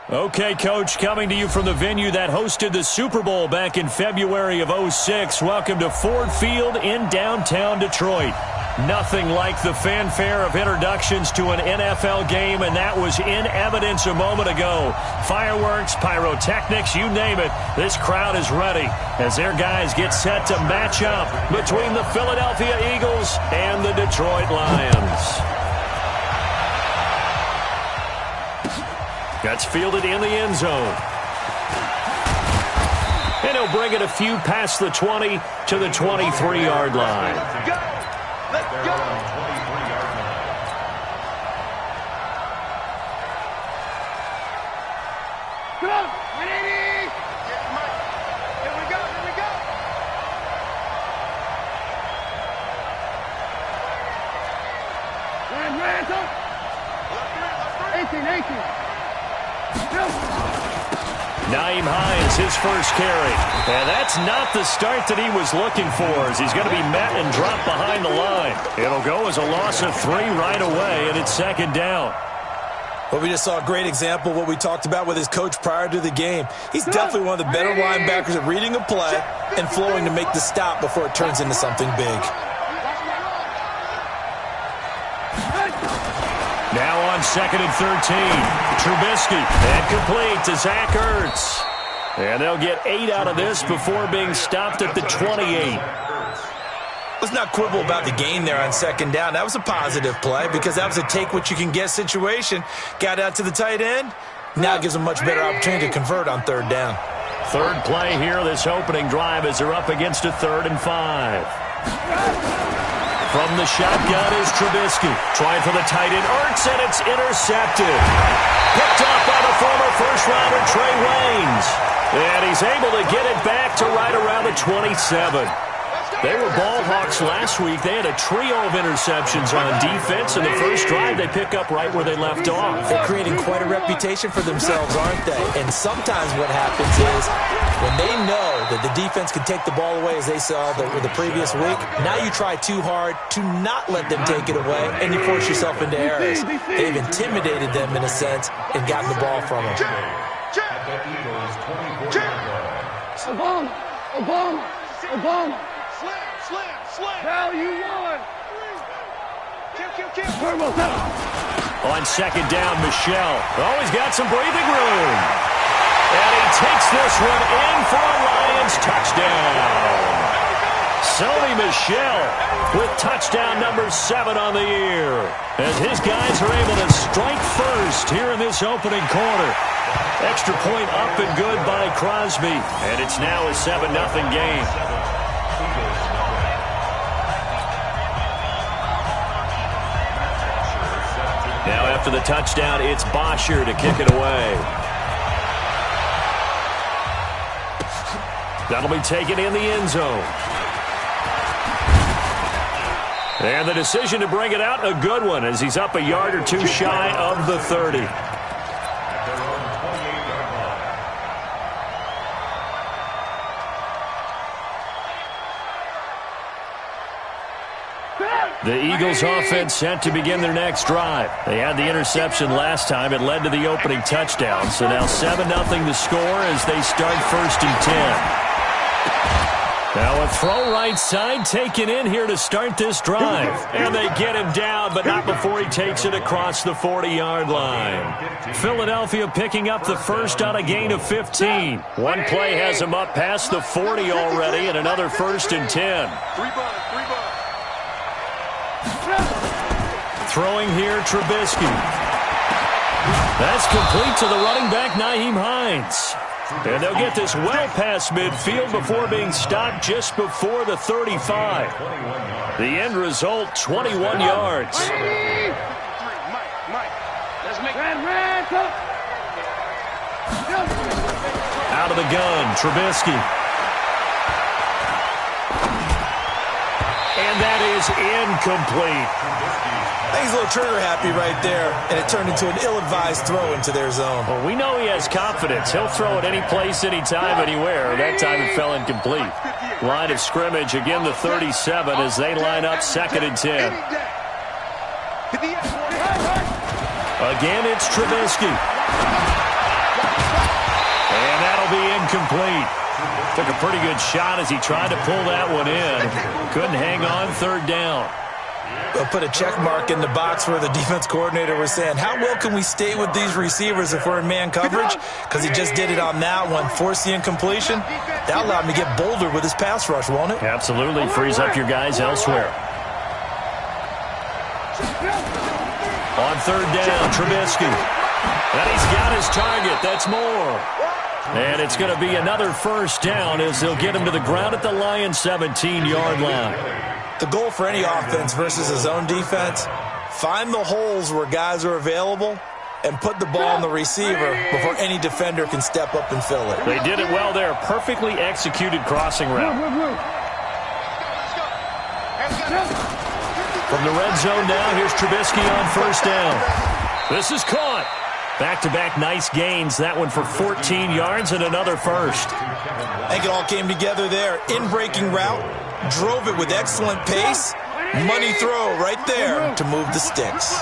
Okay, Coach, coming to you from the venue that hosted the Super Bowl back in February of '06. Welcome to Ford Field in downtown Detroit. Nothing like the fanfare of introductions to an NFL game, and that was in evidence a moment ago. Fireworks, pyrotechnics, you name it. This crowd is ready as their guys get set to match up between the Philadelphia Eagles and the Detroit Lions. That's fielded in the end zone. And he'll bring it a few past the 20 to the 23-yard line. Let's go! Let's go! Come on! 180! Here we go! Here we go! Ransom! 18. Nyheim Hines, his first carry. And that's not the start that he was looking for, as he's going to be met and dropped behind the line. It'll go as a loss of 3 right away, and it's second down. Well, we just saw a great example of what we talked about with his coach prior to the game. He's definitely one of the better linebackers at reading a play and flowing to make the stop before it turns into something big. Now on 2nd and 13. Trubisky, and complete to Zach Ertz. And they'll get 8 out of this before being stopped at the 28. Let's not quibble about the gain there on 2nd down. That was a positive play because that was a take-what-you-can-get situation. Got out to the tight end. Now gives them much better opportunity to convert on 3rd down. Third play here, this opening drive, as they're up against a 3rd and 5. From the shotgun is Trubisky. Trying for the tight end, Ertz, and it's intercepted. Picked up by the former first-rounder Trey Waynes. And he's able to get it back to right around the 27. They were ball hawks last week. They had a trio of interceptions on defense. In the first drive, they pick up right where they left off. They're creating quite a reputation for themselves, aren't they? And sometimes what happens is when they know that the defense can take the ball away, as they saw the previous week, now you try too hard to not let them take it away, and you force yourself into errors. They've intimidated them, in a sense, and gotten the ball from them. Obama. Slam. Value 1. Kill. On 2nd down, Michel. Oh, he's got some breathing room. And he takes this one in for a Lions touchdown. Sony Michel with touchdown number 7 on the year. As his guys are able to strike first here in this opening quarter. Extra point up and good by Crosby. And it's now a 7-0 game. Now after the touchdown, it's Bosher to kick it away. That'll be taken in the end zone. And the decision to bring it out, a good one, as he's up a yard or 2 shy of the 30. The Eagles offense set to begin their next drive. They had the interception last time. It led to the opening touchdown. So now 7-0 the score as they start 1st and 10. Now a throw right side taken in here to start this drive. And they get him down, but not before he takes it across the 40-yard line. Philadelphia picking up the first on a gain of 15. One play has him up past the 40 already, and another 1st and 10. Throwing here, Trubisky. That's complete to the running back, Nyheim Hines. And they'll get this well past midfield before being stopped just before the 35. The end result, 21 yards. Out of the gun, Trubisky. And that is incomplete. I think he's a little trigger happy right there, and it turned into an ill-advised throw into their zone. Well, we know he has confidence. He'll throw it any place, anytime, anywhere. That time it fell incomplete. Line of scrimmage, again the 37 as they line up 2nd and 10. Again, it's Trubisky. incomplete. Took a pretty good shot as he tried to pull that one in. Couldn't hang on third down. They'll put a check mark in the box where the defense coordinator was saying, how well can we stay with these receivers if we're in man coverage? Because he just did it on that one, forced the incompletion. That allowed him to get bolder with his pass rush, won't it? Absolutely. Frees up your guys elsewhere. On third down, Trubisky. And he's got his target. That's more. And it's going to be another first down as they'll get him to the ground at the Lions' 17-yard line. The goal for any offense versus a zone defense, find the holes where guys are available and put the ball on the receiver before any defender can step up and fill it. They did it well there. Perfectly executed crossing route. From the red zone now, here's Trubisky on first down. This is caught. Back-to-back nice gains. That one for 14 yards and another first. I think it all came together there. In-breaking route, drove it with excellent pace. Money throw right there to move the sticks.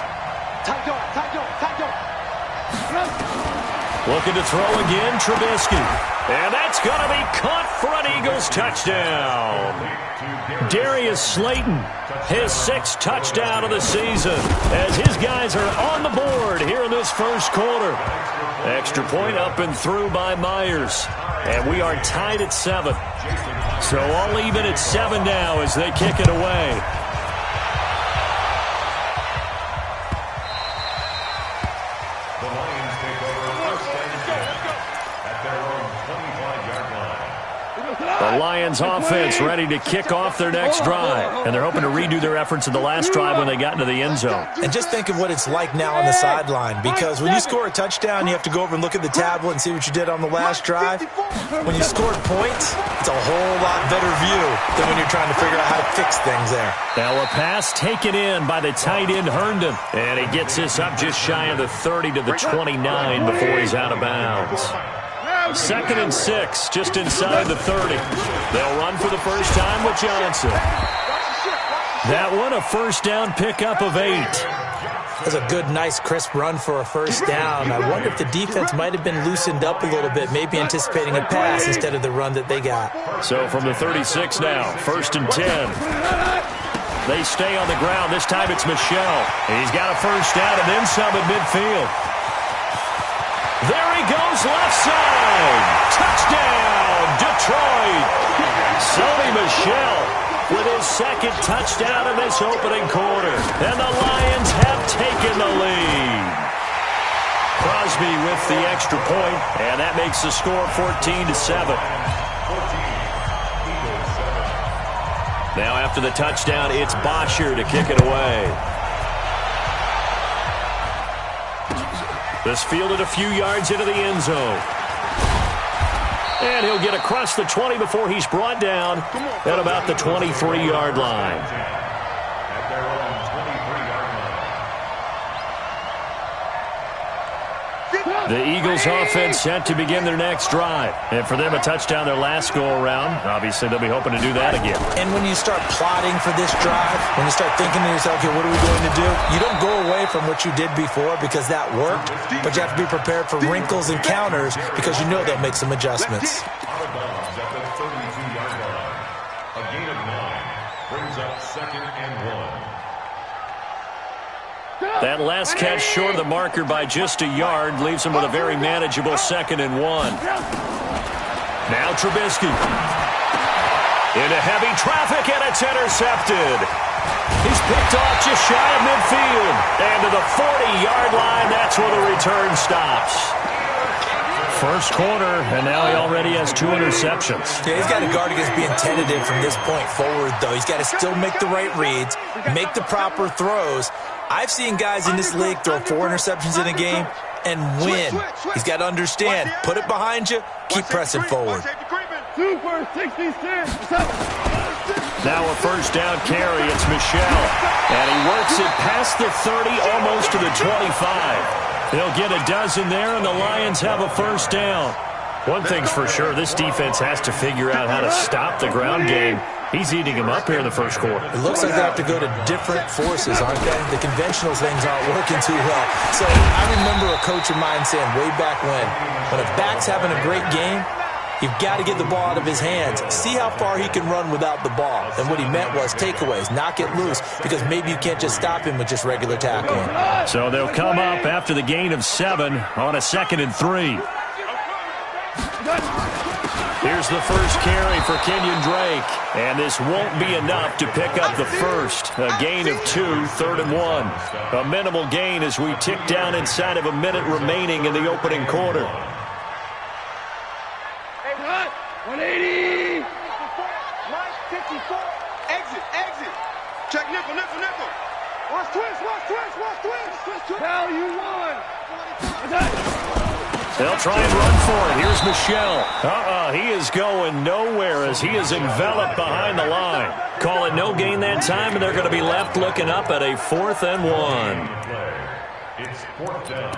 Looking to throw again, Trubisky. And that's going to be caught for an Eagles touchdown. Darius Slayton, his 6th touchdown of the season, as his guys are on the board here in this first quarter. Extra point up and through by Myers. And we are tied at 7. So all even at 7 now as they kick it away. The Lions offense ready to kick off their next drive. And they're hoping to redo their efforts in the last drive when they got into the end zone. And just think of what it's like now on the sideline, because when you score a touchdown, you have to go over and look at the tablet and see what you did on the last drive. When you scored points, it's a whole lot better view than when you're trying to figure out how to fix things there. Now a pass taken in by the tight end Herndon. And he gets this up just shy of the 30 to the 29 before he's out of bounds. 2nd and 6, just inside the 30. They'll run for the first time with Johnson. That one, a first down pickup of 8. That's a good, nice, crisp run for a first down. I wonder if the defense might have been loosened up a little bit, maybe anticipating a pass instead of the run that they got. So from the 36 now, 1st and 10. They stay on the ground. This time it's Michel. He's got a first down and then some at midfield. There he goes, left side. Touchdown, Detroit. Sony Michel with his 2nd touchdown in this opening quarter. And the Lions have taken the lead. Crosby with the extra point, and that makes the score 14-7. Now after the touchdown, it's Bosher to kick it away. This fielded a few yards into the end zone. And he'll get across the 20 before he's brought down at about the 23-yard line. The Eagles offense set to begin their next drive. And for them, a touchdown their last go-around. Obviously, they'll be hoping to do that again. And when you start plotting for this drive, when you start thinking to yourself, okay, what are we going to do? You don't go away from what you did before because that worked, but you have to be prepared for wrinkles and counters because you know they'll make some adjustments. Out of bounds at the 32-yard line. A gain of 9 brings up 2nd and 1. That last catch short of the marker by just a yard leaves him with a very manageable 2nd and 1. Now Trubisky. Into heavy traffic, and it's intercepted. He's picked off just shy of midfield. And to the 40-yard line, that's where the return stops. First quarter, and now he already has 2 interceptions. Yeah, he's got to guard against being tentative from this point forward, though. He's got to still make the right reads, make the proper throws. I've seen guys in this league throw 4 interceptions in a game and win. He's got to understand, put it behind you, keep pressing forward. 2 for 66. Now a first down carry, it's Michel. And he works it past the 30, almost to the 25. They'll get a dozen there, and the Lions have a first down. One thing's for sure, this defense has to figure out how to stop the ground game. He's eating them up here in the first quarter. It looks like they have to go to different forces, aren't they? The conventional things aren't working too well. So I remember a coach of mine saying way back when a back's having a great game, You've got to get the ball out of his hands. See how far he can run without the ball. And what he meant was takeaways, knock it loose, because maybe you can't just stop him with just regular tackling. So they'll come up after the gain of 7 on a 2nd and 3. Here's the first carry for Kenyon Drake. And this won't be enough to pick up the first. A gain of 2, 3rd and 1. A minimal gain as we tick down inside of a minute remaining in the opening quarter. 180. Mike, 54. Exit. Check nickel. Watch twist. Now you won. They'll try and run for it. Here's Michelle. He is going nowhere as he is enveloped behind the line. Call it no gain that time, and they're going to be left looking up at a 4th and 1. It's 4th down.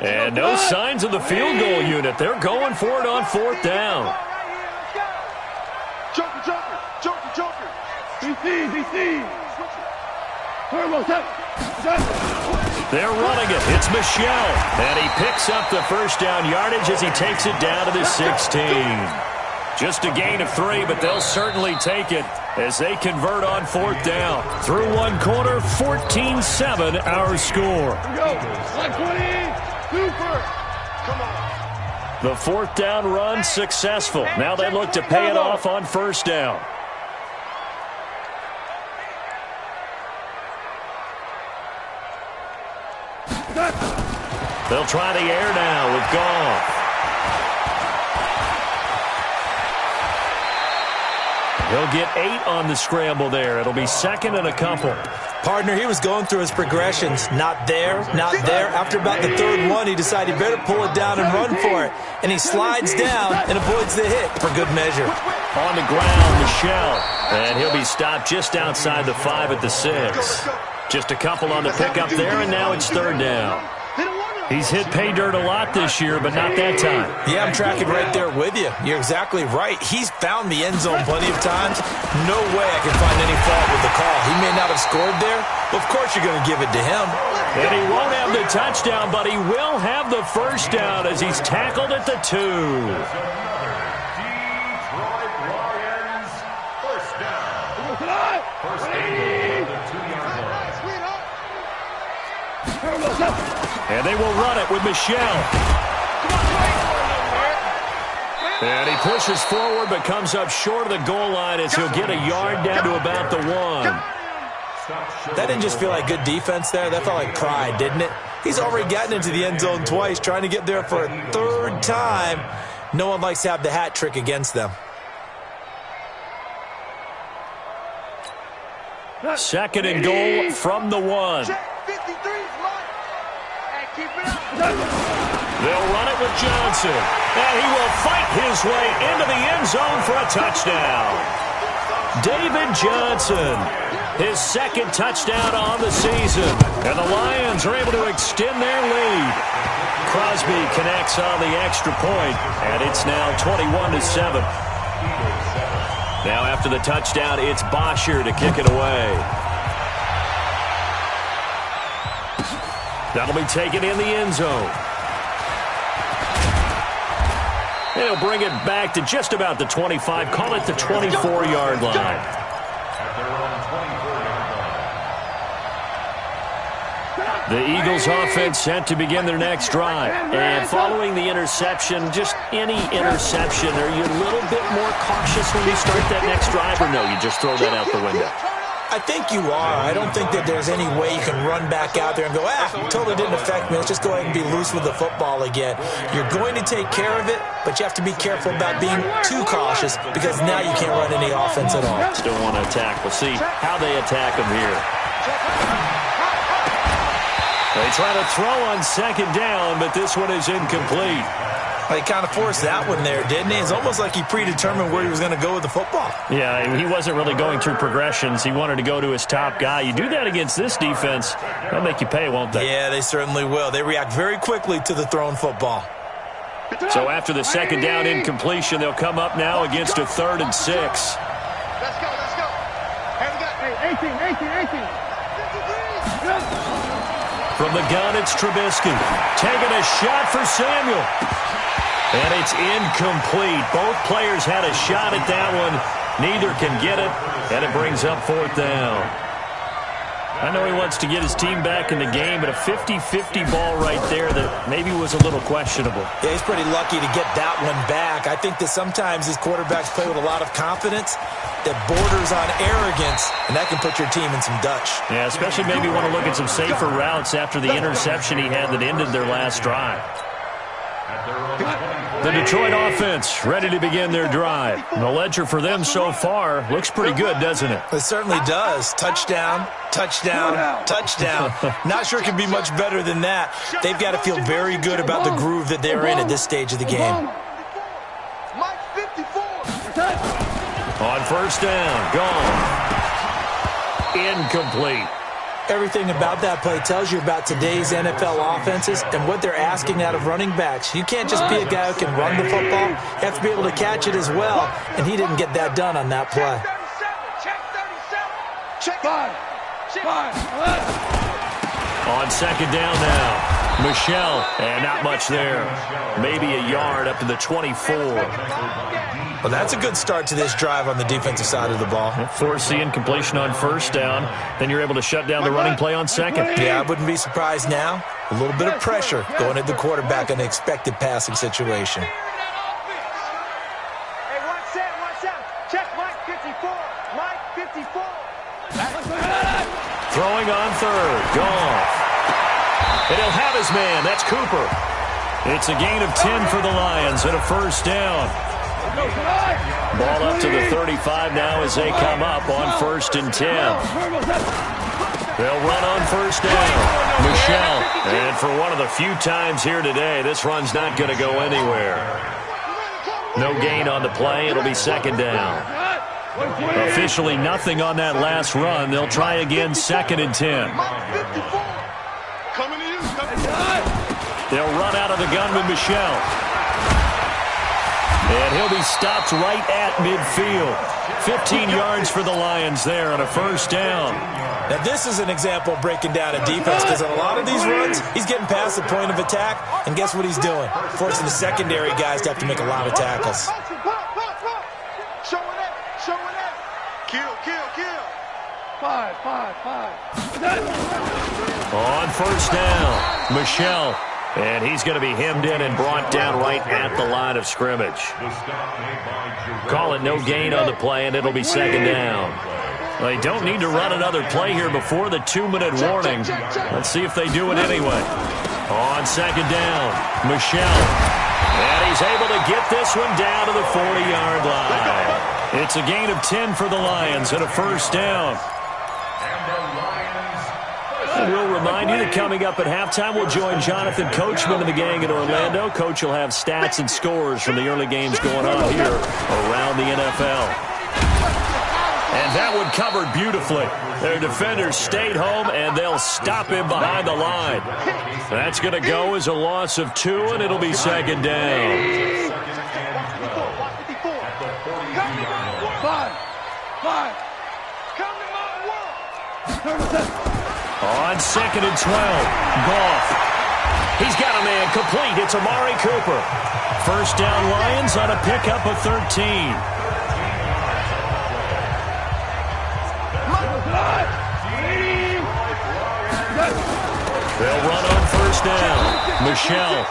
And no signs of the field goal unit. They're going for it on 4th down. Joker. BC. Turbo, set. They're running it. It's Michelle. And he picks up the first down yardage as he takes it down to the 16. Just a gain of 3, but they'll certainly take it as they convert on 4th down. Through one quarter, 14-7 our score. Go. 120. Super. Come on. The 4th down run successful. Now they look to pay it off on 1st down. They'll try the air now with Goff. He'll get 8 on the scramble there. It'll be 2nd and a couple. Partner, he was going through his progressions. Not there. After about the 3rd one, he decided he better pull it down and run for it. And he slides down and avoids the hit for good measure. On the ground, Michelle. And he'll be stopped just outside the 5 at the 6. Just a couple on the pickup there, and now it's 3rd down. He's hit pay dirt a lot this year, but not that time. Yeah, I'm tracking right there with you. You're exactly right. He's found the end zone plenty of times. No way I can find any fault with the call. He may not have scored there, but of course you're going to give it to him. And he won't have the touchdown, but he will have the first down as he's tackled at the 2. Detroit Lions, first down. First down at the 2-yard line. And they will run it with Michelle. And he pushes forward but comes up short of the goal line as he'll get a yard down to about the 1. That didn't just feel like good defense there. That felt like pride, didn't it? He's already gotten into the end zone twice, trying to get there for a 3rd time. No one likes to have the hat trick against them. 2nd and goal from the 1. They'll run it with Johnson. And he will fight his way into the end zone for a touchdown. David Johnson, his 2nd touchdown on the season. And the Lions are able to extend their lead. Crosby connects on the extra point, and it's now 21-7. Now after the touchdown, it's Bosher to kick it away. That'll be taken in the end zone. They'll bring it back to just about the 25. Call it the 24-yard line. The Eagles offense set to begin their next drive. And following the interception, just any interception, are you a little bit more cautious when you start that next drive, or no, you just throw that out the window? I think you are. I don't think that there's any way you can run back out there and go, totally didn't affect me. Let's just go ahead and be loose with the football again. You're going to take care of it, but you have to be careful about being too cautious because now you can't run any offense at all. Still want to attack. We'll see how they attack them here. They try to throw on 2nd down, but this one is incomplete. He kind of forced that one there, didn't he? It's almost like he predetermined where he was going to go with the football. Yeah, he wasn't really going through progressions. He wanted to go to his top guy. You do that against this defense, they'll make you pay, won't they? Yeah, they certainly will. They react very quickly to the thrown football. So after the 2nd down incompletion, they'll come up now against a 3rd and 6. Let's go. Hey, 18. From the gun, it's Trubisky. Taking a shot for Samuel. And it's incomplete. Both players had a shot at that one. Neither can get it, and it brings up fourth down. I know he wants to get his team back in the game, but a 50-50 ball right there that maybe was a little questionable. Yeah, he's pretty lucky to get that one back. I think that sometimes these quarterbacks play with a lot of confidence that borders on arrogance, and that can put your team in some Dutch. Yeah, especially maybe want to look at some safer routes after the interception he had that ended their last drive. The Detroit offense ready to begin their drive. The ledger for them so far looks pretty good, doesn't it? It certainly does. Touchdown, touchdown, touchdown. Not sure it can be much better than that. They've got to feel very good about the groove that they're in at this stage of the game. On first down, gone. Incomplete. Everything about that play tells you about today's NFL offenses and what they're asking out of running backs. You can't just be a guy who can run the football. You have to be able to catch it as well, and he didn't get that done on that play. On second down now, Michelle, and not much there. Maybe a yard up to the 24. Well, that's a good start to this drive on the defensive side of the ball. Force the incompletion on first down. Then you're able to shut down the running play on second. Yeah, I wouldn't be surprised now. A little bit of pressure going at the quarterback in an expected passing situation. Hey, watch that. Check Mike 54. Mike 54. Throwing on third. Goff. And he'll have his man. That's Cooper. It's a gain of 10 for the Lions and a first down. Ball up to the 35 now as they come up on first and 10. They'll run on first down. Michelle. And for one of the few times here today, this run's not going to go anywhere. No gain on the play. It'll be second down. Officially nothing on that last run. They'll try again second and 10. They'll run out of the gun with Michelle. And he'll be stopped right at midfield. 15 yards for the Lions there on a first down. Now, this is an example of breaking down a defense because on a lot of these runs, he's getting past the point of attack, and guess what he's doing? Forcing the secondary guys to have to make a lot of tackles. On first down, Michelle. And he's going to be hemmed in and brought down right at the line of scrimmage. Call it no gain on the play, and it'll be second down. They don't need to run another play here before the 2-minute warning. Let's see if they do it anyway. On second down, Michelle. And he's able to get this one down to the 40-yard line. It's a gain of 10 for the Lions and a first down. We'll remind you that coming up at halftime, we'll join Jonathan Coachman and the gang in Orlando. Coach will have stats and scores from the early games going on here around the NFL. And that one covered beautifully. Their defenders stayed home, and they'll stop him behind the line. That's going to go as a loss of 2, and it'll be second down. On second and 12, Goff. He's got a man complete. It's Amari Cooper. First down Lions on a pickup of 13. They'll run on first down. Michelle.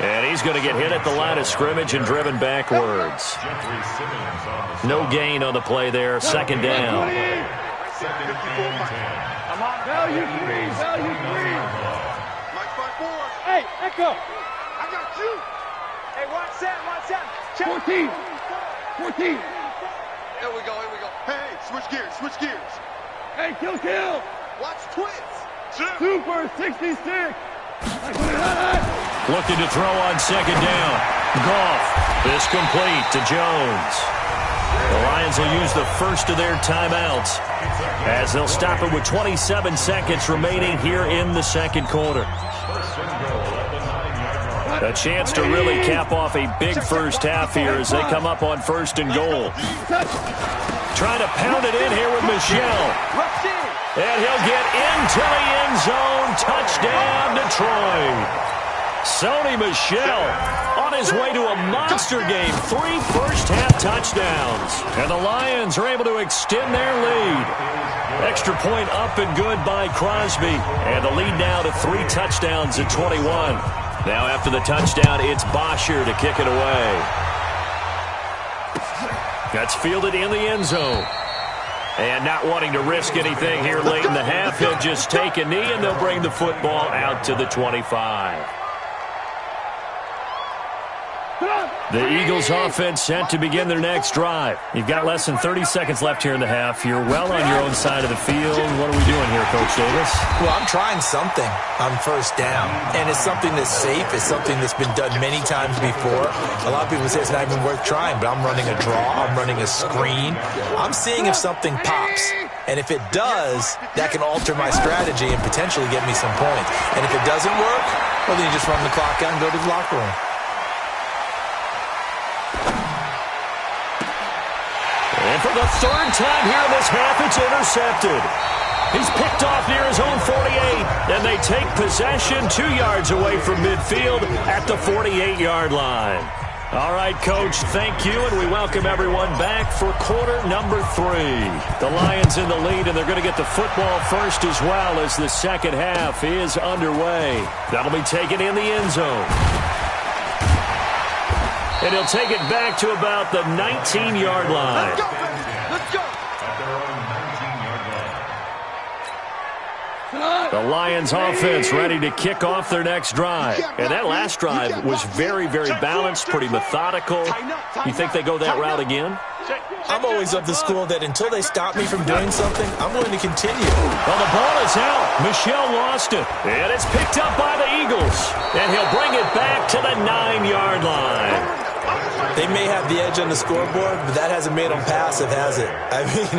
And he's going to get hit at the line of scrimmage and driven backwards. No gain on the play there. Second down. Value three. Mike 5-4. Hey, Echo. I got you. Hey, watch that. Check. 14. Here we go. Hey, switch gears. Hey, kill. Watch twins. Super 66. Looking to throw on second down. Goff is complete to Jones. The Lions will use the first of their timeouts as they'll stop it with 27 seconds remaining here in the second quarter. A chance to really cap off a big first half here as they come up on first and goal. Trying to pound it in here with Michelle. And he'll get into the end zone. Touchdown, Detroit. Sony Michel on his way to a monster game. 3 first-half touchdowns. And the Lions are able to extend their lead. Extra point up and good by Crosby. And the lead now to 3 touchdowns at 21. Now after the touchdown, it's Bosher to kick it away. That's fielded in the end zone. And not wanting to risk anything here late in the half, he'll just take a knee and they'll bring the football out to the 25. The Eagles offense set to begin their next drive. You've got less than 30 seconds left here in the half. You're well on your own side of the field. What are we doing here, Coach Davis? Well, I'm trying something on first down, and it's something that's safe. It's something that's been done many times before. A lot of people say it's not even worth trying, but I'm running a draw. I'm running a screen. I'm seeing if something pops. And if it does, that can alter my strategy and potentially get me some points. And if it doesn't work, well, then you just run the clock out and go to the locker room. And for the 3rd time here in this half, it's intercepted. He's picked off near his own 48, and they take possession 2 yards away from midfield at the 48-yard line. All right, Coach, thank you, and we welcome everyone back for quarter number 3. The Lions in the lead, and they're going to get the football first as well as the second half is underway. That'll be taken in the end zone. And he'll take it back to about the 19-yard line. Let's go, let's go. At their own 19-yard line. The Lions offense ready to kick off their next drive. And that last drive was very, very balanced, pretty methodical. You think they go that route again? I'm always of the school that until they stop me from doing something, I'm going to continue. Well, the ball is out. Michel lost it. And it's picked up by the Eagles. And he'll bring it back to the 9-yard line. They may have the edge on the scoreboard, but that hasn't made them passive, has it? I mean,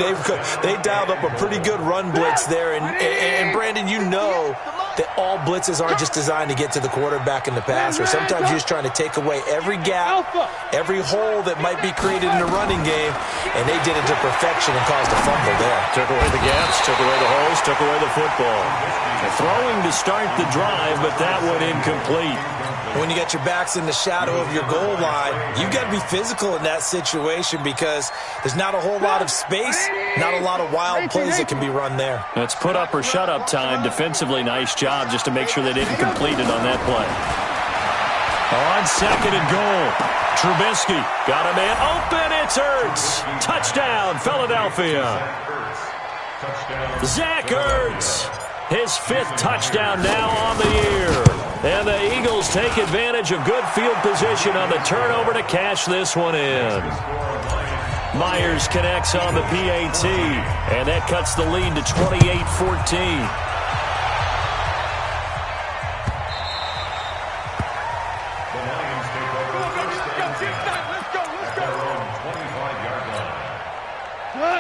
they dialed up a pretty good run blitz there. And Brandon, you know that all blitzes aren't just designed to get to the quarterback in the passer. Sometimes you're just trying to take away every gap, every hole that might be created in the running game, and they did it to perfection and caused a fumble there. Took away the gaps, took away the holes, took away the football. And throwing to start the drive, but that one incomplete. When you got your backs in the shadow of your goal line, you've got to be physical in that situation because there's not a whole lot of space, not a lot of wild plays that can be run there. It's put up or shut up time. Defensively, nice job just to make sure they didn't complete it on that play. On 2nd and goal, Trubisky got a man open. It's Ertz. Touchdown, Philadelphia. Zach Ertz, his 5th touchdown now on the year. And the Eagles take advantage of good field position on the turnover to cash this one in. Myers connects on the PAT, and that cuts the lead to 28-14.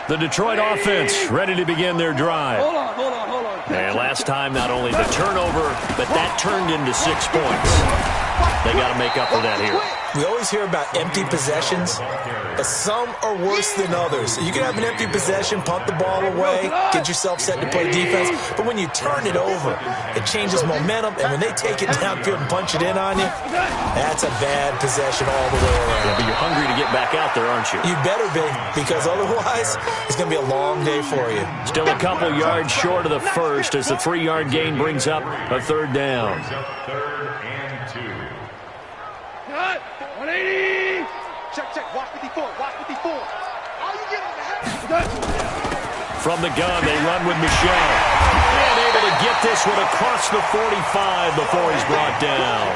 The Detroit offense ready to begin their drive. Hold on. And last time, not only the turnover, but that turned into 6 points. They got to make up for that here. We always hear about empty possessions, but some are worse than others. You can have an empty possession, punt the ball away, get yourself set to play defense, but when you turn it over, it changes momentum, and when they take it downfield and punch it in on you, that's a bad possession all the way around. Yeah, but you're hungry to get back out there, aren't you? You better be, because otherwise, it's going to be a long day for you. Still a couple yards short of the first as the 3-yard gain brings up a 3rd down. 3rd and 2. 180. Check. Watch 54. All you get is the head. From the gun, they run with Michel. And able to get this one across the 45 before he's brought down.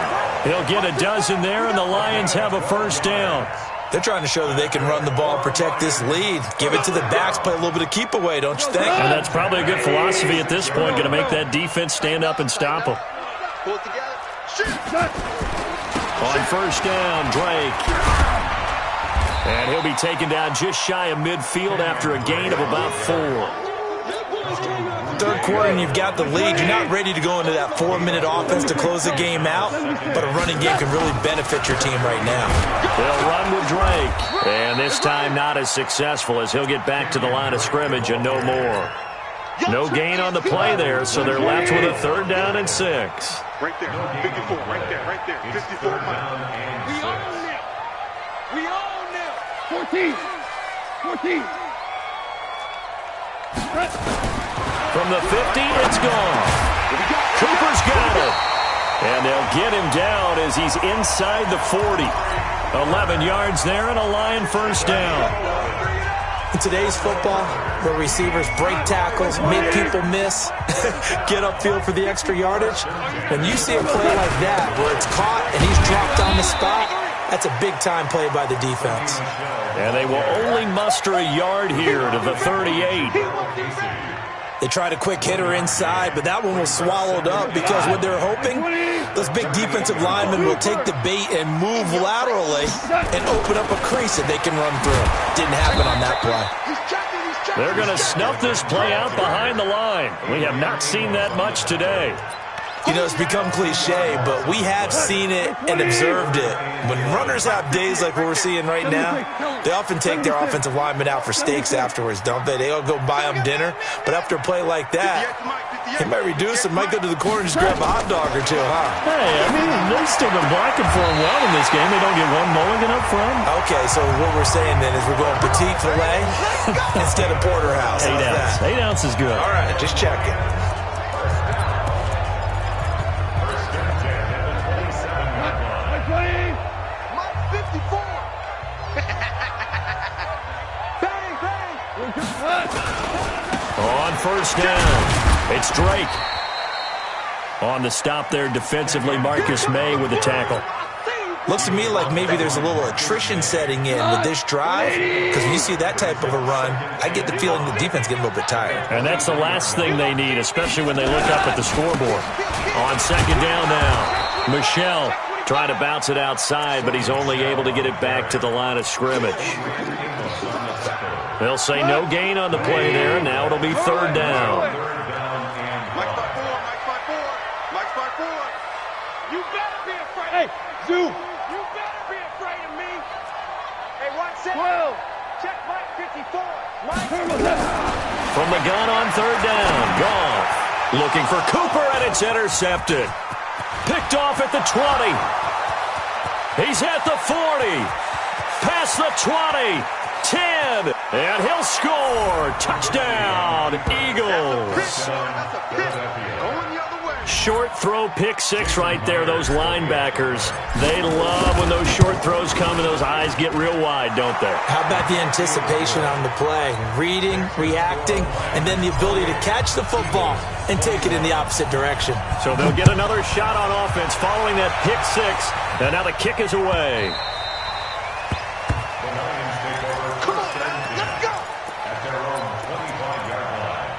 He'll get a dozen there, and the Lions have a 1st down. They're trying to show that they can run the ball, protect this lead, give it to the backs, play a little bit of keep away, don't you think? And that's probably a good philosophy at this point, going to make that defense stand up and stop them. Pull it together. Shoot. On 1st down, Drake. And he'll be taken down just shy of midfield after a gain of about 4. 3rd quarter and you've got the lead. You're not ready to go into that 4-minute offense to close the game out, but a running game can really benefit your team right now. They'll run with Drake. And this time not as successful as he'll get back to the line of scrimmage and no more. No gain on the play there, so they're left with a 3rd down and 6. Right there, 54, right there, right there. 54, We own them. We own them. 14. From the 50, it's gone. Cooper's got it. And they'll get him down as he's inside the 40. 11 yards there and a Lion 1st down. In today's football, where receivers break tackles, make people miss, get upfield for the extra yardage, when you see a play like that where it's caught and he's dropped on the spot, that's a big-time play by the defense. And they will only muster a yard here to the 38. They tried a quick hitter inside, but that one was swallowed up because what they're hoping, those big defensive linemen will take the bait and move laterally and open up a crease that they can run through. Didn't happen on that play. They're going to snuff this play out behind the line. We have not seen that much today. You know, it's become cliche, but we have seen it and observed it. When runners have days like what we're seeing right now, they often take their offensive linemen out for steaks afterwards, don't they? They all go buy them dinner. But after a play like that, he might reduce and might go to the corner and just grab a hot dog or two, huh? Hey, I mean, they've still been blocking for him well in this game. They don't get one mulligan up front. Okay, so what we're saying then is we're going petite filet instead of porterhouse. 8 ounce. 8 ounce is good. All right, just checking. On 1st down, it's Drake. On the stop there defensively, Marcus May with the tackle. Looks to me like maybe there's a little attrition setting in with this drive, because when you see that type of a run, I get the feeling the defense getting a little bit tired. And that's the last thing they need, especially when they look up at the scoreboard. On 2nd down now, Michelle trying to bounce it outside, but he's only able to get it back to the line of scrimmage. They'll say no gain on the play there, and now it'll be 3rd down. Mike's by 4. You better be afraid. Hey, Zoo. You better be afraid of me. Hey, watch that. 12. Check Mike 54. Mike. From the gun on 3rd down, Goff looking for Cooper, and it's intercepted. Picked off at the 20. He's at the 40. Past the 20. 10. And he'll score. Touchdown, Eagles. That's a pick. Going the other way. Short throw pick 6 right there. Those linebackers, they love when those short throws come and those eyes get real wide, don't they? How about the anticipation on the play? Reading, reacting, and then the ability to catch the football and take it in the opposite direction. So they'll get another shot on offense following that pick 6. And now the kick is away. Come on, let's go. At their own 25-yard line.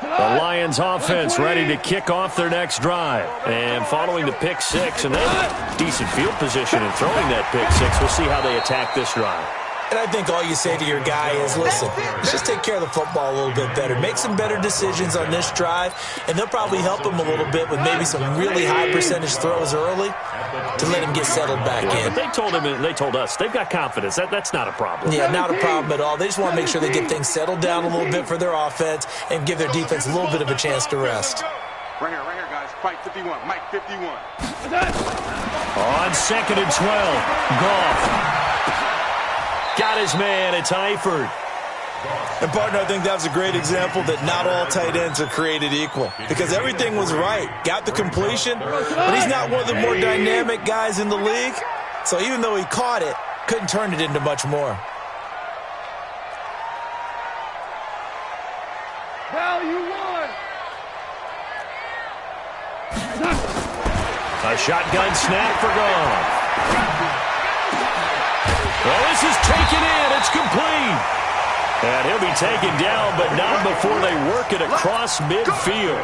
The Lions offense ready to kick off their next drive. And following the pick 6, and then decent field position in throwing that pick 6. We'll see how they attack this drive. And I think all you say to your guy is, listen, let's just take care of the football a little bit better. Make some better decisions on this drive, and they'll probably help him a little bit with maybe some really high percentage throws early to let him get settled back in. But they told him, and they told us, they've got confidence. That's not a problem. Yeah, not a problem at all. They just want to make sure they get things settled down a little bit for their offense and give their defense a little bit of a chance to rest. Right here, guys. Fight 51. Mike 51. On 2nd and 12, Goff. Got his man. It's Eifert. And, partner, I think that's a great example that not all tight ends are created equal, because everything was right. Got the completion, but he's not one of the more dynamic guys in the league. So even though he caught it, couldn't turn it into much more. Value 1. A shotgun snap for Goff. Well, this is taken in. It's complete. And he'll be taken down, but not before they work it across midfield.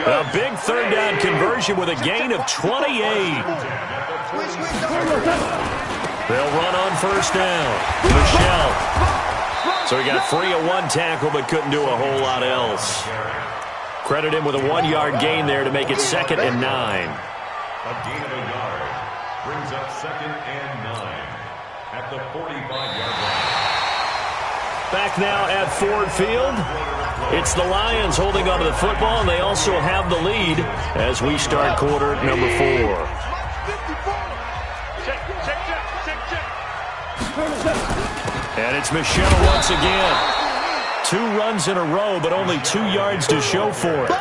A big 3rd down conversion with a gain of 28. They'll run on 1st down. Michelle. So he got free of 1 tackle, but couldn't do a whole lot else. Credit him with a 1-yard gain there to make it 2nd and 9. A gain of a yard brings up 2nd and 9 at the 45-yard line. Back now at Ford Field. It's the Lions holding onto the football, and they also have the lead as we start quarter number 4. And it's Michelle once again. 2 runs in a row, but only 2 yards to show for it.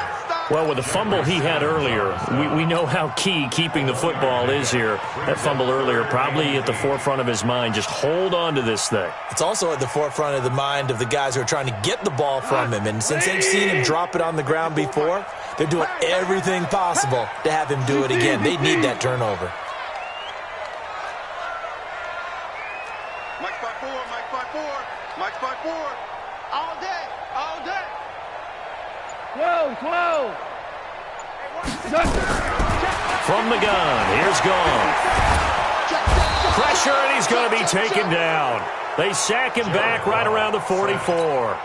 Well, with the fumble he had earlier, we know how key keeping the football is here. That fumble earlier probably at the forefront of his mind. Just hold on to this thing. It's also at the forefront of the mind of the guys who are trying to get the ball from him. And since they've seen him drop it on the ground before, they're doing everything possible to have him do it again. They need that turnover. Mike 5-4, Mike 5-4, Mike 5-4. All day, all day. Slow. From the gun, here's Gone. Pressure, and he's going to be taken down. They sack him back right around the 44.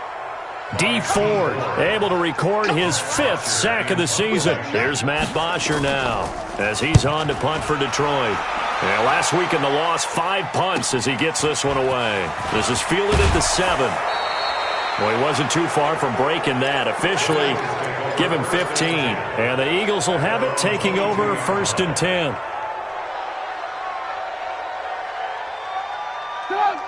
D. Ford able to record his 5th sack of the season. Here's Matt Bosher now as he's on to punt for Detroit. And last week in the loss, 5 punts as he gets this one away. This is fielded at the 7. Well, he wasn't too far from breaking that. Officially, give him 15. And the Eagles will have it, taking over 1st and 10.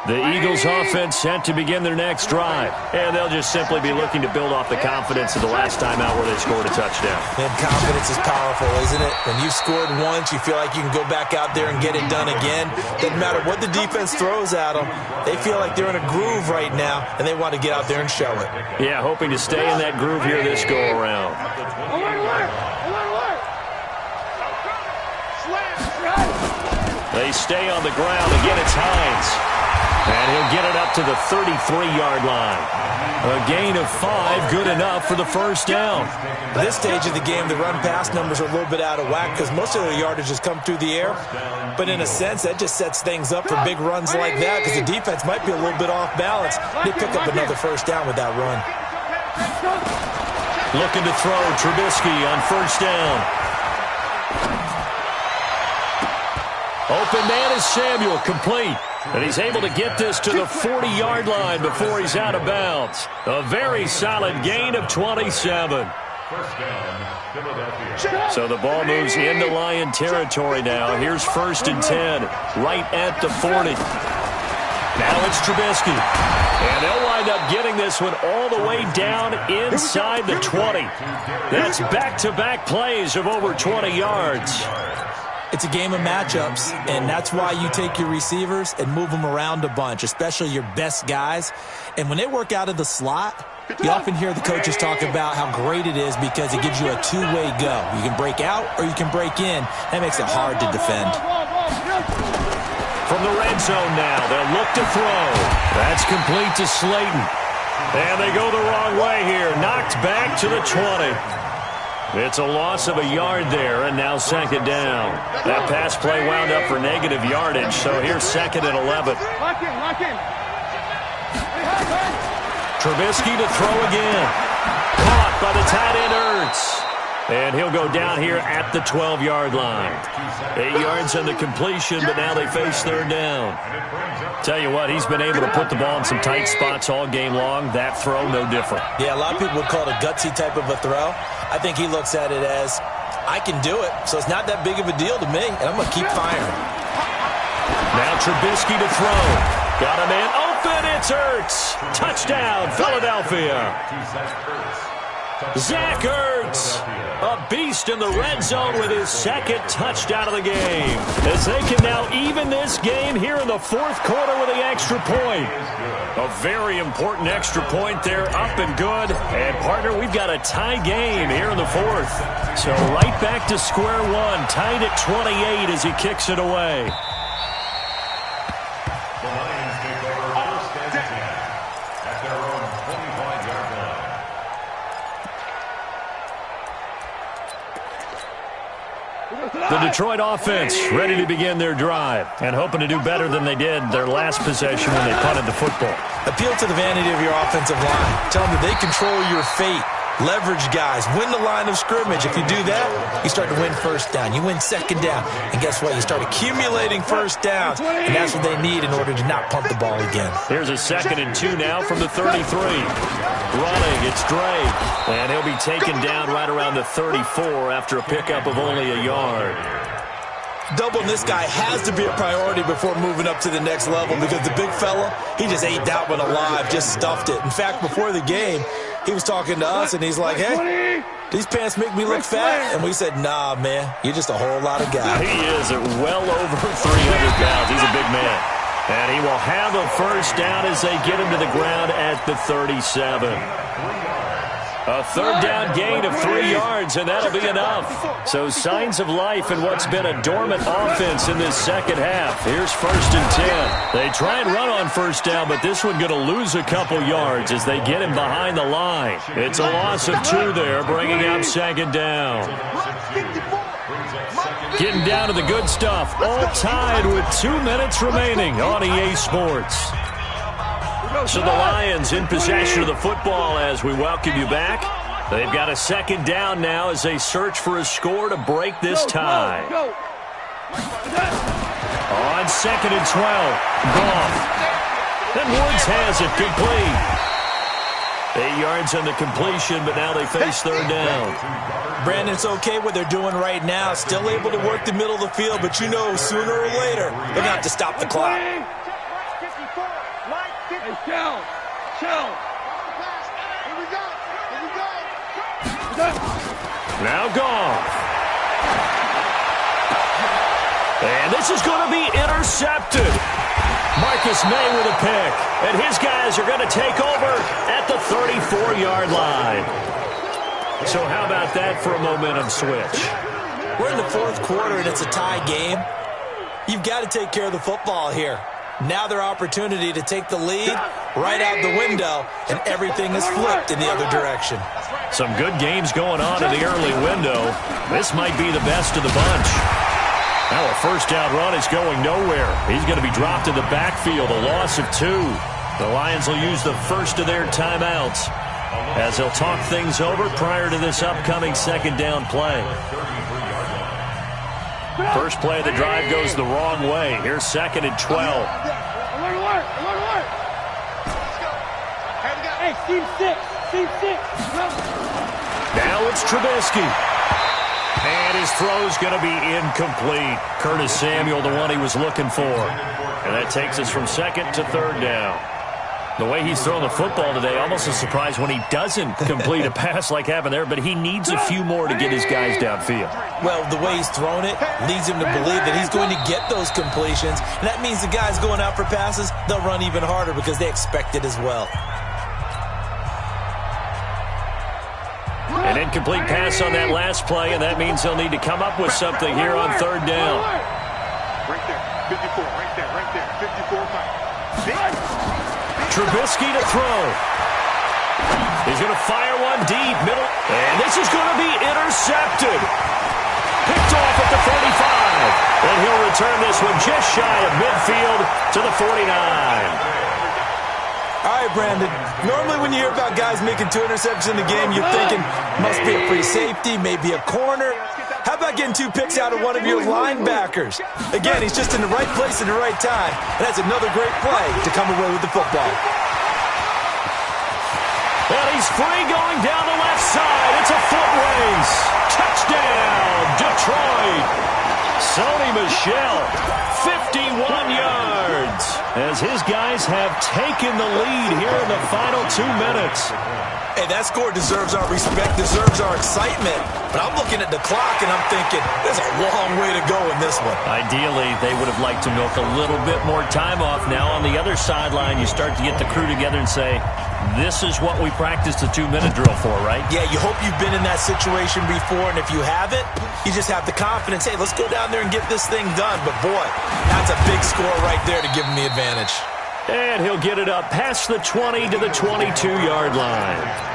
The Eagles offense set to begin their next drive. And they'll just simply be looking to build off the confidence of the last time out where they scored a touchdown. And confidence is powerful, isn't it? When you've scored once, you feel like you can go back out there and get it done again. Doesn't matter what the defense throws at them. They feel like they're in a groove right now, and they want to get out there and show it. Yeah, hoping to stay in that groove here this go-around. They stay on the ground. Again, it's Hines. And he'll get it up to the 33-yard line. A gain of 5, good enough for the 1st down. At this stage of the game, the run-pass numbers are a little bit out of whack because most of their yardage has come through the air. But in a sense, that just sets things up for big runs like that because the defense might be a little bit off balance. They pick up another 1st down with that run. Looking to throw, Trubisky on 1st down. Open man is Samuel, complete. And he's able to get this to the 40-yard line before he's out of bounds. A very solid gain of 27. So the ball moves into Lion territory now. Here's 1st and 10, right at the 40. Now it's Trubisky. And they'll wind up getting this one all the way down inside the 20. That's back-to-back plays of over 20 yards. It's a game of matchups, and that's why you take your receivers and move them around a bunch, especially your best guys. And when they work out of the slot, you often hear the coaches talk about how great it is because it gives you a two-way go. You can break out or you can break in. That makes it hard to defend. From the red zone now, they'll look to throw. That's complete to Slayton. And they go the wrong way here. Knocked back to the 20. It's a loss of a yard there, and now 2nd down. That pass play wound up for negative yardage, so here's 2nd and 11. Lock in. Trubisky to throw again. Caught by the tight end, Ertz. And he'll go down here at the 12-yard line. 8 yards on the completion, but now they face 3rd down. Tell you what, he's been able to put the ball in some tight spots all game long. That throw, no different. Yeah, a lot of people would call it a gutsy type of a throw. I think he looks at it as, I can do it, so it's not that big of a deal to me, and I'm going to keep firing. Now Trubisky to throw. Got him in. Open, it's Ertz. Touchdown, Philadelphia. Zach Ertz, a beast in the red zone with his 2nd touchdown of the game. As they can now even this game here in the 4th quarter with the extra point. A very important extra point there, up and good. And, partner, we've got a tie game here in the 4th. So right back to square one, tied at 28 as he kicks it away. The Lions take over 1st and 10 at their own 25-yard line. The Detroit offense ready to begin their drive and hoping to do better than they did their last possession when they punted the football. Appeal to the vanity of your offensive line. Tell them that they control your fate. Leverage guys. Win the line of scrimmage. If you do that, you start to win first down. You win second down. And guess what? You start accumulating first downs. And that's what they need in order to not punt the ball again. Here's a 2nd and 2 now from the 33. Running, it's Dre. And he'll be taken down right around the 34 after a pickup of only a yard. Doubling this guy has to be a priority before moving up to the next level because the big fella, he just ate that one alive, just stuffed it. In fact, before the game, he was talking to us, and he's like, hey, these pants make me look fat. And we said, nah, man, you're just a whole lot of guy. He is at well over 300 pounds. He's a big man. And he will have a first down as they get him to the ground at the 37. A 3rd down gain of 3 yards, and that'll be enough. So signs of life in what's been a dormant offense in this second half. Here's 1st and 10. They try and run on first down, but this one going to lose a couple yards as they get him behind the line. It's a loss of 2 there, bringing up 2nd down. Getting down to the good stuff, all tied with 2 minutes remaining on EA Sports. So the Lions in possession of the football as we welcome you back. They've got a 2nd down now as they search for a score to break this tie. On 2nd and 12, Goff. Then Woods has it complete. 8 yards on the completion, but now they face 3rd down. Brandon, it's okay what they're doing right now. Still able to work the middle of the field, but you know sooner or later they're going to have to stop the clock. Hey, chill. Chill. Here we go. Here we go. Now Goff. And this is going to be intercepted. Marcus May with a pick. And his guys are going to take over at the 34-yard line. So how about that for a momentum switch? We're in the 4th quarter, and it's a tie game. You've got to take care of the football here. Now their opportunity to take the lead right out the window, and everything is flipped in the other direction. Some good games going on in the early window. This might be the best of the bunch. Now a 1st down run is going nowhere. He's going to be dropped in the backfield, a loss of 2. The Lions will use the first of their timeouts as they'll talk things over prior to this upcoming 2nd down play. First play of the drive goes the wrong way. Here's 2nd and 12. Alert. Hey, team 6. Now it's Trubisky. And his throw's going to be incomplete. Curtis Samuel, the one he was looking for. And that takes us from 2nd to 3rd down. The way he's throwing the football today, almost a surprise when he doesn't complete a pass like happened there, but he needs a few more to get his guys downfield. Well, the way he's throwing it leads him to believe that he's going to get those completions, and that means the guys going out for passes, they'll run even harder because they expect it as well. An incomplete pass on that last play, and that means they'll need to come up with something here on 3rd down. Right there. 54. Right there. 54. Trubisky to throw. He's going to fire one deep, middle, and this is going to be intercepted. Picked off at the 45, and he'll return this one just shy of midfield to the 49. All right, Brandon, normally when you hear about guys making 2 interceptions in the game, you're thinking must be a free safety, maybe a corner. How about getting 2 picks out of one of your linebackers? Again, he's just in the right place at the right time, and that's another great play to come away with the football. And he's free going down the left side. It's a foot race. Touchdown, Detroit. Sony Michel, 51 yards, as his guys have taken the lead here in the final 2 minutes. Hey, that score deserves our respect, deserves our excitement. But I'm looking at the clock, and I'm thinking, there's a long way to go in this one. Ideally, they would have liked to milk a little bit more time off. Now on the other sideline, you start to get the crew together and say, this is what we practiced the 2-minute drill for, right? Yeah, you hope you've been in that situation before, and if you haven't, you just have the confidence, hey, let's go down there and get this thing done. But boy, that's a big score right there to give him the advantage. And he'll get it up past the 20 to the 22-yard line.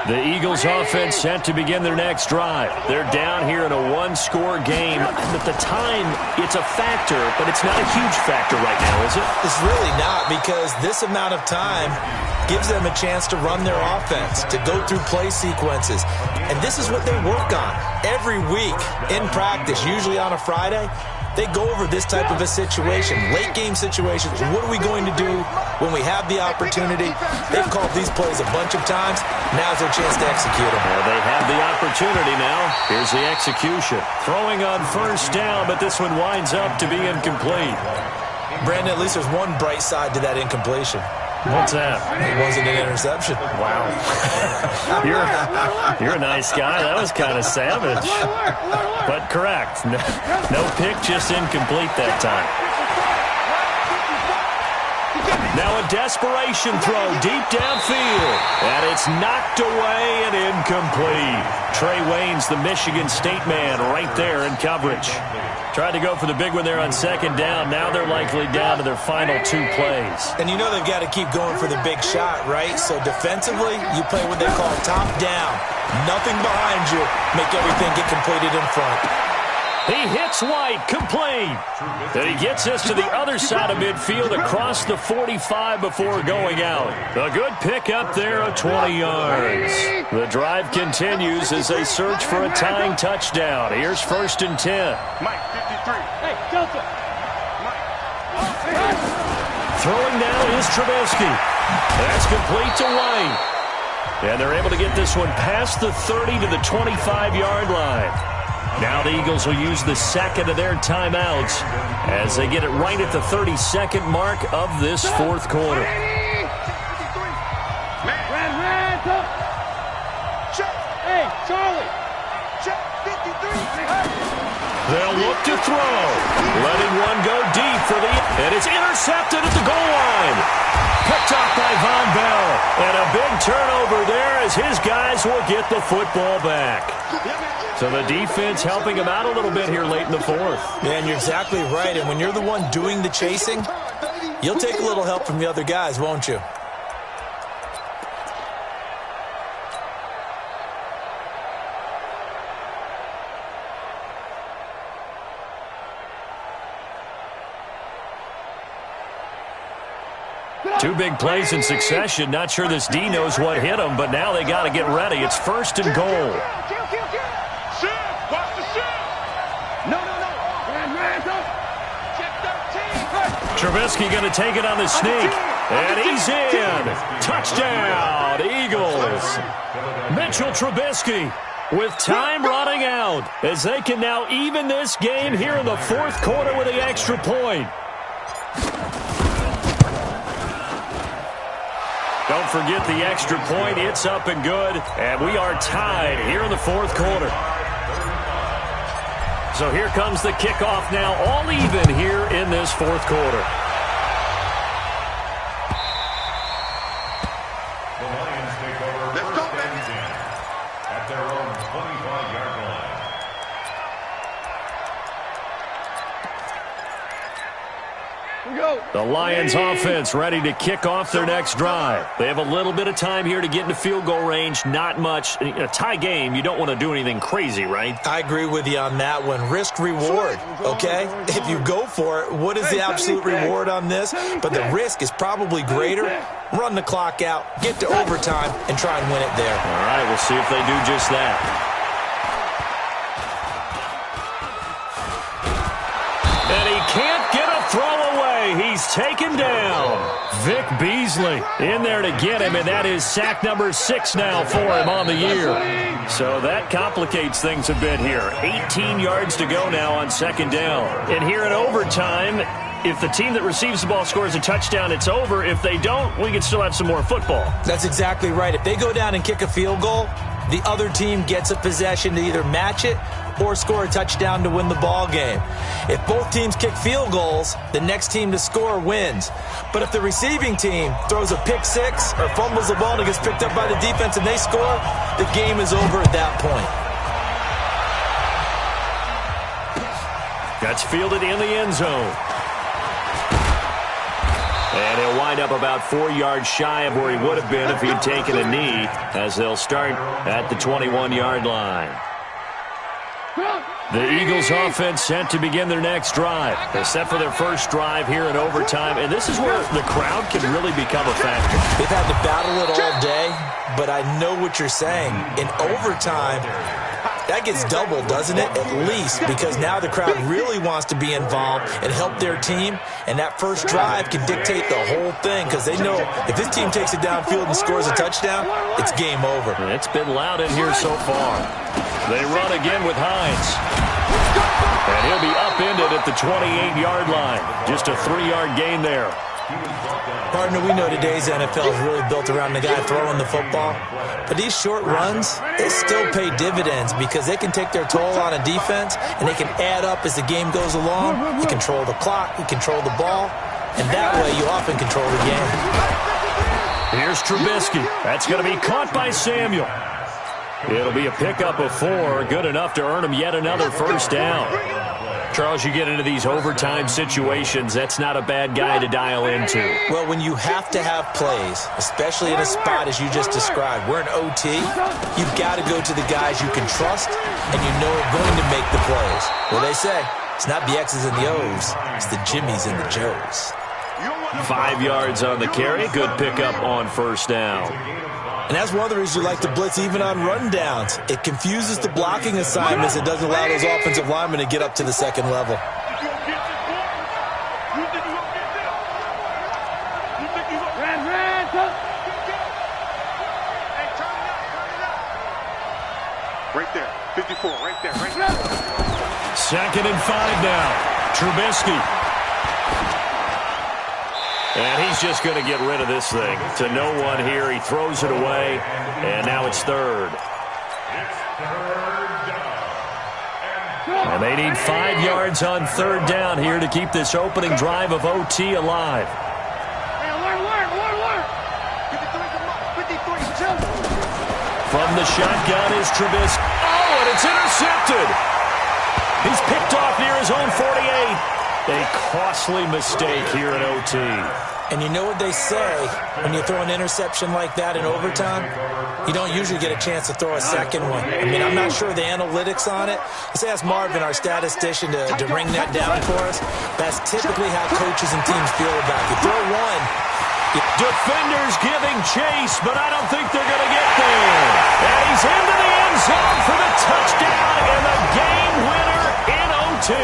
The Eagles offense set to begin their next drive. They're down here in a one-score game. At the time, it's a factor, but it's not a huge factor right now, is it? It's really not, because this amount of time gives them a chance to run their offense, to go through play sequences. And this is what they work on every week in practice, usually on a Friday. They go over this type of a situation, late-game situations. What are we going to do when we have the opportunity? They've called these plays a bunch of times. Now's their chance to execute them. Well, they have the opportunity now. Here's the execution. Throwing on first down, but this one winds up to be incomplete. Brandon, at least there's one bright side to that incompletion. What's that? It wasn't an interception. Wow. You're a nice guy. That was kind of savage. But correct. No pick, just incomplete that time. Now a desperation throw deep downfield. And it's knocked away and incomplete. Trey Waynes, the Michigan State man, right there in coverage. Tried to go for the big one there on second down. Now they're likely down to their final two plays. And you know they've got to keep going for the big shot, right? So defensively, you play what they call top down. Nothing behind you. Make everything get completed in front. He hits White, complete. Then he gets us to the other side of midfield across the 45 before going out. A good pick up there of 20 yards. The drive continues as they search for a tying touchdown. Here's 1st and 10. Mike, 53. Hey, Delta. Throwing now is Trubisky. That's complete to White. And they're able to get this one past the 30 to the 25-yard line. Now the Eagles will use the second of their timeouts as they get it right at the 32nd mark of this fourth quarter. Hey, Charlie. Check 53. They'll look to throw. Letting one go deep for the... And it's intercepted at the goal line. Picked off by Von Bell. And a big turnover there as his guys will get the football back. So the defense helping him out a little bit here late in the fourth. Yeah, and you're exactly right. And when you're the one doing the chasing, you'll take a little help from the other guys, won't you? Two big plays in succession. Not sure this D knows what hit him, but now they got to get ready. It's 1st and goal. Watch the shift. No. Check 13. Trubisky going to take it on the sneak. And he's in. Touchdown, Eagles. Mitchell Trubisky with time running out as they can now even this game here in the fourth quarter with the extra point. Don't forget the extra point. It's up and good. And we are tied here in the fourth quarter. So here comes the kickoff now, all even here in this fourth quarter. The Lions take over first and 10 at their own 25-yard line. The Lions offense ready to kick off their next drive. They have a little bit of time here to get into field goal range. Not much. In a tie game, you don't want to do anything crazy, right? I agree with you on that one. Risk reward, okay? If you go for it, what is the absolute reward on this? But the risk is probably greater. Run the clock out, get to overtime, and try and win it there. All right, we'll see if they do just that. And he can't get a throw away. He's taken down. Vic Beasley in there to get him, and that is sack number 6 now for him on the year. So that complicates things a bit here. 18 yards to go now on second down. And here in overtime, if the team that receives the ball scores a touchdown, it's over. If they don't, we can still have some more football. That's exactly right. If they go down and kick a field goal, the other team gets a possession to either match it or score a touchdown to win the ball game. If both teams kick field goals, the next team to score wins. But if the receiving team throws a pick six or fumbles the ball and it gets picked up by the defense and they score, the game is over at that point. That's fielded in the end zone. And he'll wind up about 4 yards shy of where he would have been if he'd taken a knee, as they'll start at the 21-yard line. The Eagles offense set to begin their next drive. They're set for their first drive here in overtime, and this is where the crowd can really become a factor. They've had to battle it all day, but I know what you're saying. In overtime, that gets doubled, doesn't it? At least, because now the crowd really wants to be involved and help their team, and that first drive can dictate the whole thing, because they know if this team takes it downfield and scores a touchdown, it's game over. It's been loud in here so far. They run again with Hines. And he'll be upended at the 28-yard line. Just a 3-yard gain there. Partner, we know today's NFL is really built around the guy throwing the football. But these short runs, they still pay dividends because they can take their toll on a defense, and they can add up as the game goes along. You control the clock, you control the ball, and that way you often control the game. Here's Trubisky. That's going to be caught by Samuel. It'll be a pickup of 4, good enough to earn him yet another first down. Charles, you get into these overtime situations, that's not a bad guy to dial into. Well, when you have to have plays, especially in a spot as you just described, we're in OT, you've got to go to the guys you can trust and you know are going to make the plays. Well, they say, it's not the X's and the O's, it's the Jimmys and the Joes. 5 yards on the carry, good pickup on first down. And that's one of the reasons you like to blitz even on rundowns. It confuses the blocking assignments. It doesn't allow those offensive linemen to get up to the second level. Right there. 54, right there, right there. 2nd and 5 now. Trubisky. And he's just going to get rid of this thing. To no one here. He throws it away. And now it's 3rd. And they need 5 yards on 3rd down here to keep this opening drive of OT alive. From the shotgun is Trubisky. Oh, and it's intercepted. He's picked off near his own 48. A costly mistake here in OT. And you know what they say, when you throw an interception like that in overtime, you don't usually get a chance to throw a second one. I mean, I'm not sure the analytics on it. Let's ask Marvin, our statistician, to ring that down for us. That's typically how coaches and teams feel about it. You throw one. Defenders giving chase, but I don't think they're going to get there. And he's into the end zone for the touchdown and the game winner in OT.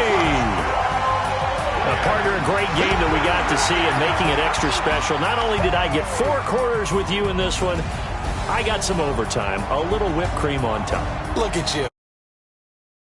Partner, a great game that we got to see and making it extra special. Not only did I get 4 quarters with you in this one, I got some overtime, a little whipped cream on top. Look at you.